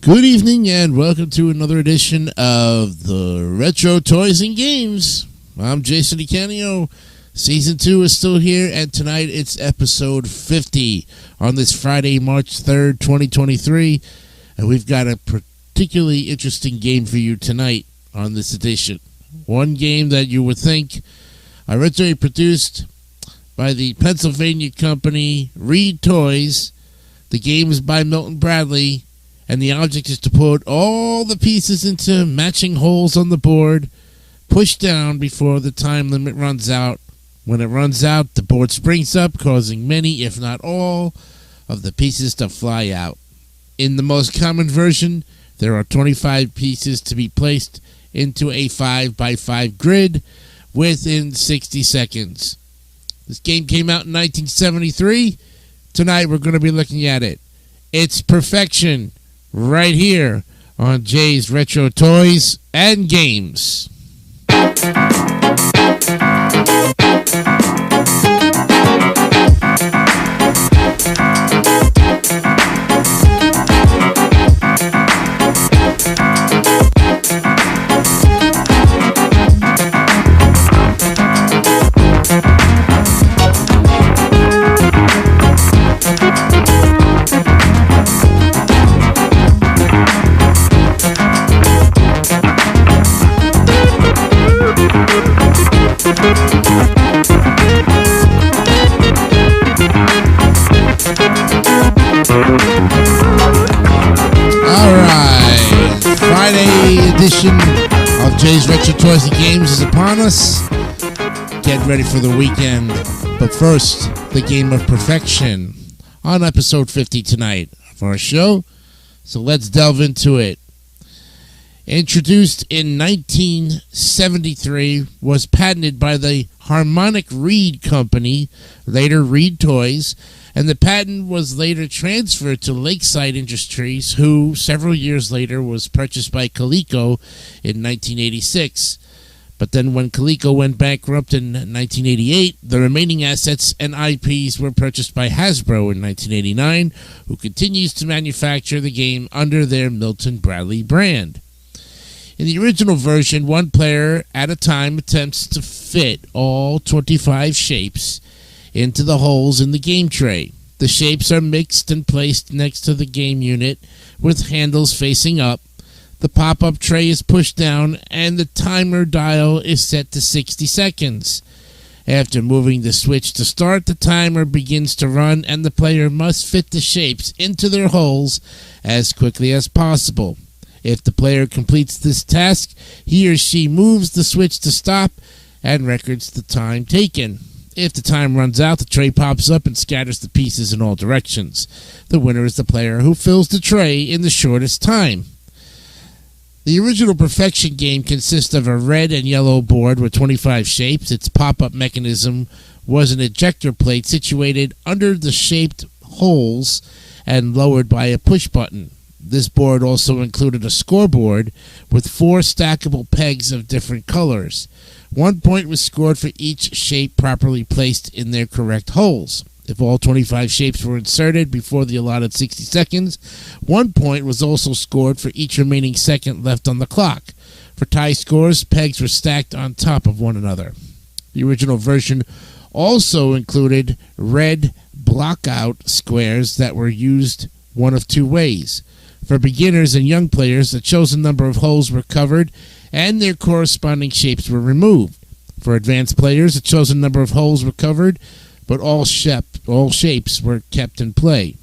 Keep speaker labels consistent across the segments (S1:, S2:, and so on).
S1: Good evening and welcome to another edition of the Retro Toys and Games. I'm Jason DeCanio. Season 2 is still here, and tonight it's episode 50 on this Friday, March 3rd, 2023. And we've got a particularly interesting game for you tonight on this edition. One game that you would think originally produced by the Pennsylvania company Reed Toys. The game is by Milton Bradley, and the object is to put all the pieces into matching holes on the board, push down before the time limit runs out. When it runs out, the board springs up, causing many, if not all, of the pieces to fly out. In the most common version, there are 25 pieces to be placed into a 5x5 grid within 60 seconds. This game came out in 1973. Tonight we're going to be looking at it. It's perfection right here on Jay's Retro Toys and Games. Friday edition of Jay's Retro Toys and Games is upon us. Get ready for the weekend. But first, the game of perfection on episode 50 tonight of our show. So let's delve into it. Introduced in 1973, was patented by the Harmonic Reed Company, later Reed Toys, and the patent was later transferred to Lakeside Industries, who several years later was purchased by Coleco in 1986. But then when Coleco went bankrupt in 1988, the remaining assets and IPs were purchased by Hasbro in 1989, who continues to manufacture the game under their Milton Bradley brand. In the original version, one player at a time attempts to fit all 25 shapes into the holes in the game tray. The shapes are mixed and placed next to the game unit with handles facing up. The pop-up tray is pushed down and the timer dial is set to 60 seconds. After moving the switch to start, the timer begins to run and the player must fit the shapes into their holes as quickly as possible. If the player completes this task, he or she moves the switch to stop and records the time taken. If the time runs out, the tray pops up and scatters the pieces in all directions. The winner is the player who fills the tray in the shortest time. The original Perfection game consists of a red and yellow board with 25 shapes. Its pop-up mechanism was an ejector plate situated under the shaped holes and lowered by a push button. This board also included a scoreboard with 4 stackable pegs of different colors. 1 point was scored for each shape properly placed in their correct holes. If all 25 shapes were inserted before the allotted 60 seconds, 1 point was also scored for each remaining second left on the clock. For tie scores, pegs were stacked on top of one another. The original version also included red blockout squares that were used one of 2 ways. For beginners and young players, a chosen number of holes were covered and their corresponding shapes were removed. For advanced players, a chosen number of holes were covered, but all shapes were kept in play.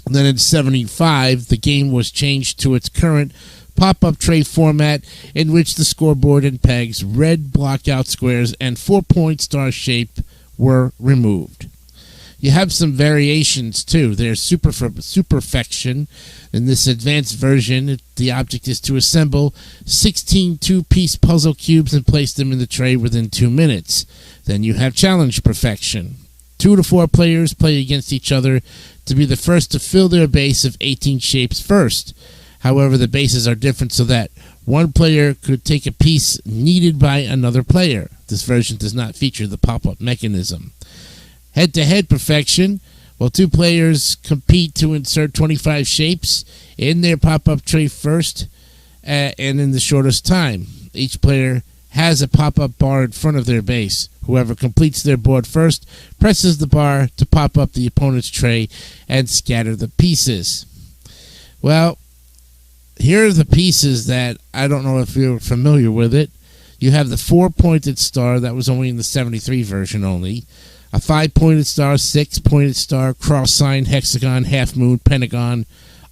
S1: And then in 1975, the game was changed to its current pop-up tray format, in which the scoreboard and pegs, red blockout squares, and 4-point star shape were removed. You have some variations too. There's Superfection. In this advanced version, the object is to assemble 16 two-piece puzzle cubes and place them in the tray within 2 minutes. Then you have Challenge Perfection. 2 to 4 players play against each other to be the first to fill their base of 18 shapes first. However, the bases are different so that one player could take a piece needed by another player. This version does not feature the pop-up mechanism. Head-to-head Perfection. Well, two players compete to insert 25 shapes in their pop-up tray first and in the shortest time. Each player has a pop-up bar in front of their base. Whoever completes their board first presses the bar to pop up the opponent's tray and scatter the pieces. Well, here are the pieces that I don't know if you're familiar with it. You have the 4-pointed star that was only in the 73 version only. A 5-pointed star, 6-pointed star, cross sign, hexagon, half moon, pentagon,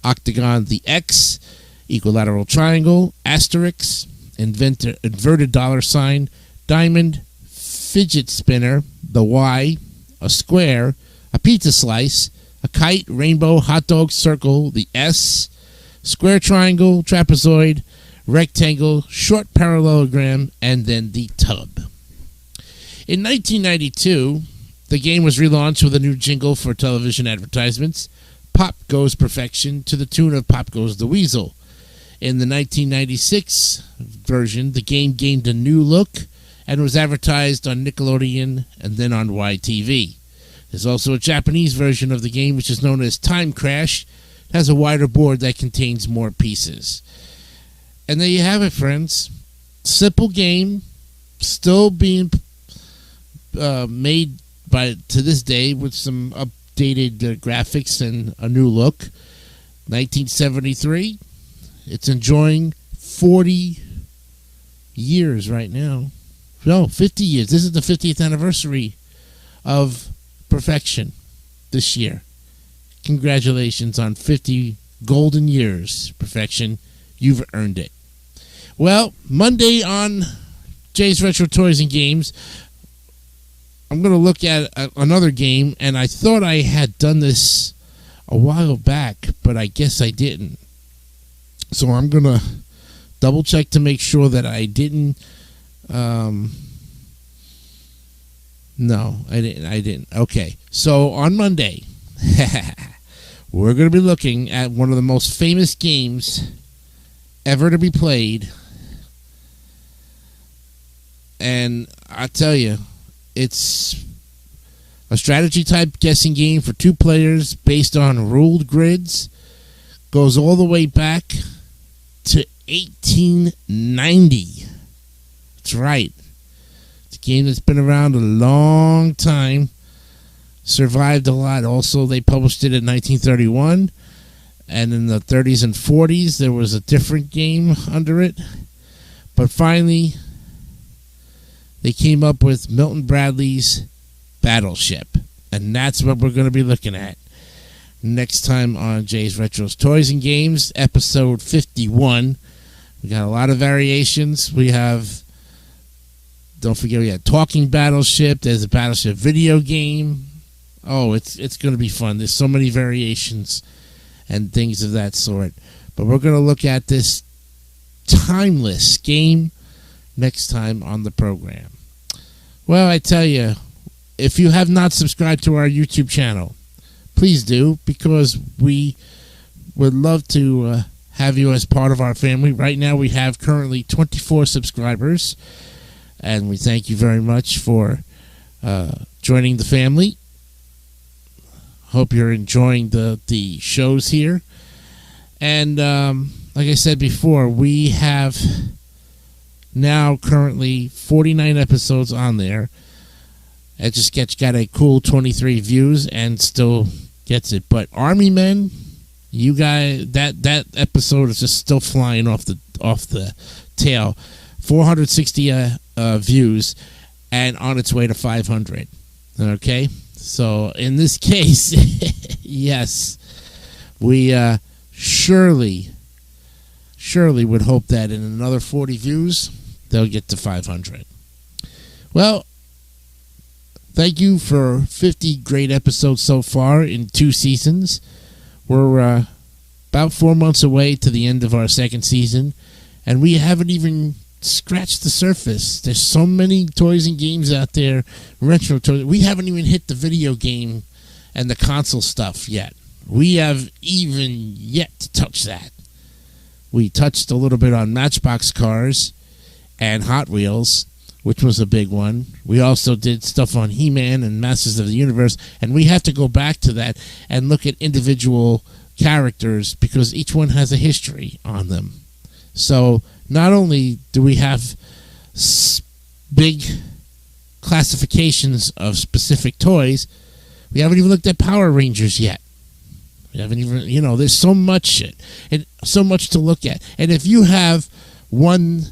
S1: octagon, the X, equilateral triangle, asterisk, inverted dollar sign, diamond, fidget spinner, the Y, a square, a pizza slice, a kite, rainbow, hot dog, circle, the S, square triangle, trapezoid, rectangle, short parallelogram, and then the tub. In 1992, the game was relaunched with a new jingle for television advertisements, Pop Goes Perfection, to the tune of Pop Goes the Weasel. In the 1996 version, the game gained a new look and was advertised on Nickelodeon and then on YTV. There's also a Japanese version of the game, which is known as Time Crash. It has a wider board that contains more pieces. And there you have it, friends. Simple game, still being made to this day with some updated graphics and a new look. 1973. It's enjoying 40 years right now. No, 50 years. This is the 50th anniversary of Perfection this year. Congratulations on 50 golden years, Perfection. You've earned it. Well, Monday on Jay's Retro Toys and Games, I'm going to look at another game, and I thought I had done this a while back, but I guess I didn't. So I'm going to double check to make sure that I didn't. No, I didn't. Okay. So on Monday, we're going to be looking at one of the most famous games ever to be played. And I tell you, it's a strategy type guessing game for two players based on ruled grids. Goes all the way back to 1890. That's right. It's a game that's been around a long time. Survived a lot. Also, they published it in 1931. And in the 30s and 40s, there was a different game under it. But finally, they came up with Milton Bradley's Battleship. And that's what we're going to be looking at next time on Jay's Retros Toys and Games, episode 51. We got a lot of variations. We have, don't forget, we got Talking Battleship. There's a Battleship video game. Oh, it's going to be fun. There's so many variations and things of that sort. But we're going to look at this timeless game next time on the program. Well, I tell you, if you have not subscribed to our YouTube channel, please do, because we would love to have you as part of our family. Right now we have currently 24 subscribers, and we thank you very much for joining the family. Hope you're enjoying the shows here. And like I said before, we have now currently 49 episodes on there. It just got a cool 23 views and still gets it. But Army Men, you guys, that episode is just still flying off the tail. 460 views and on its way to 500. Okay? So in this case, yes, we surely would hope that in another 40 views, they'll get to 500. Well, thank you for 50 great episodes so far in 2 seasons. We're about 4 months away to the end of our second season, and we haven't even scratched the surface. There's so many toys and games out there, retro toys. We haven't even hit the video game and the console stuff yet. We have even yet to touch that. We touched a little bit on Matchbox cars and Hot Wheels. which was a big one. We also did stuff on He-Man and Masters of the Universe, and we have to go back to that and look at individual characters because each one has a history on them. So not only do we have big classifications of specific toys, we haven't even looked at Power Rangers yet. We haven't even, there's so much shit and so much to look at. And if you have one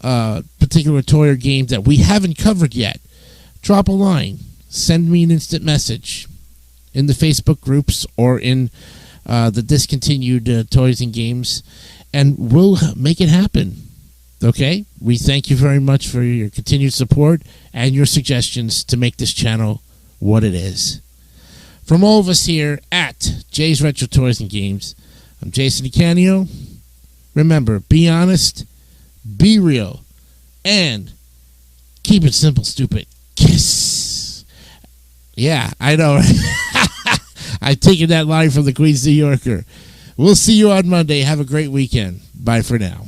S1: particular toy or game that we haven't covered yet, drop a line. Send me an instant message in the Facebook groups or in the discontinued toys and games, and we'll make it happen. Okay? We thank you very much for your continued support and your suggestions to make this channel what it is. From all of us here at Jay's Retro Toys and Games, I'm Jason DeCanio. Remember, be honest, be real, and keep it simple, stupid. Kiss. Yeah, I know. I've taken that line from the Queens New Yorker. We'll see you on Monday. Have a great weekend. Bye for now.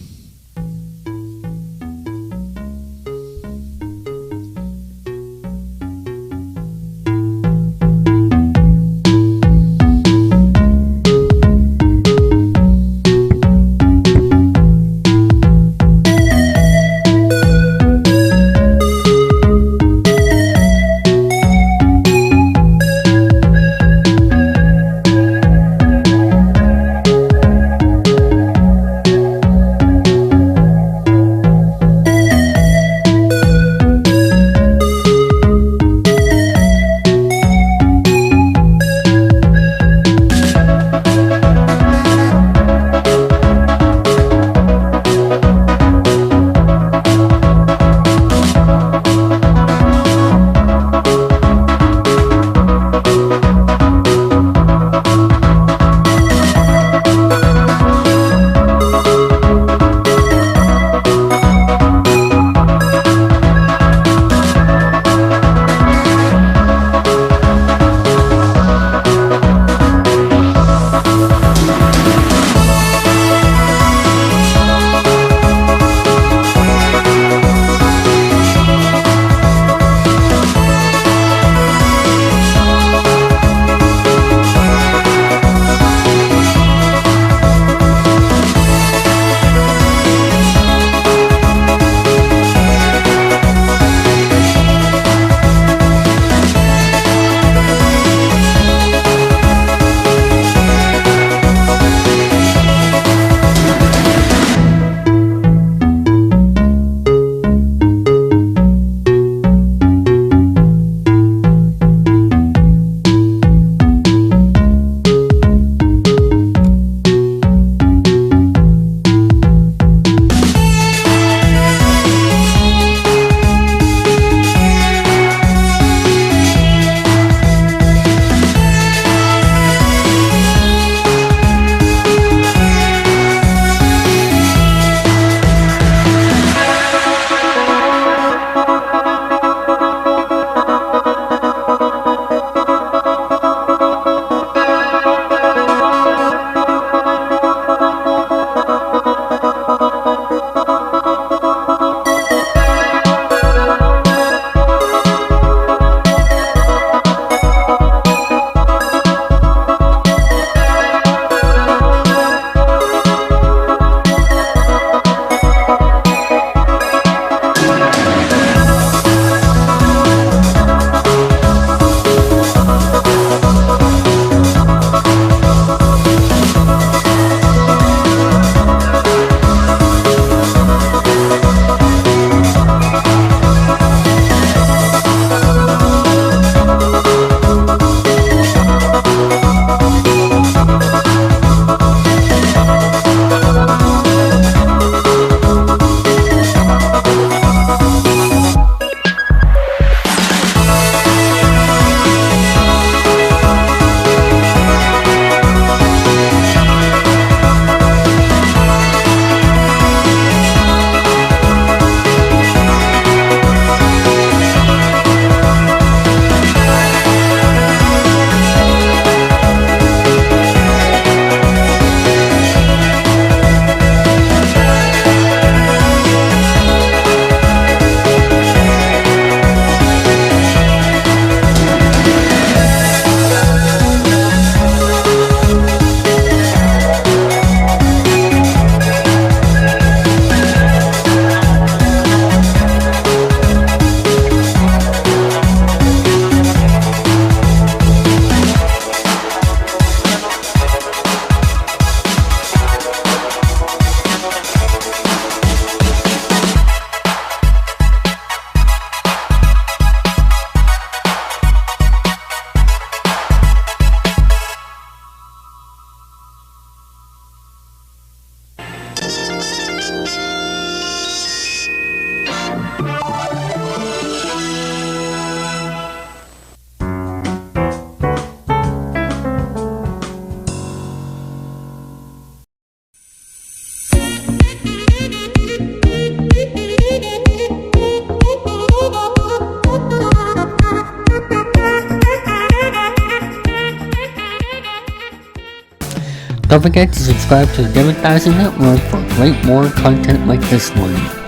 S2: Don't forget to subscribe to the David3000 Network for great more content like this one.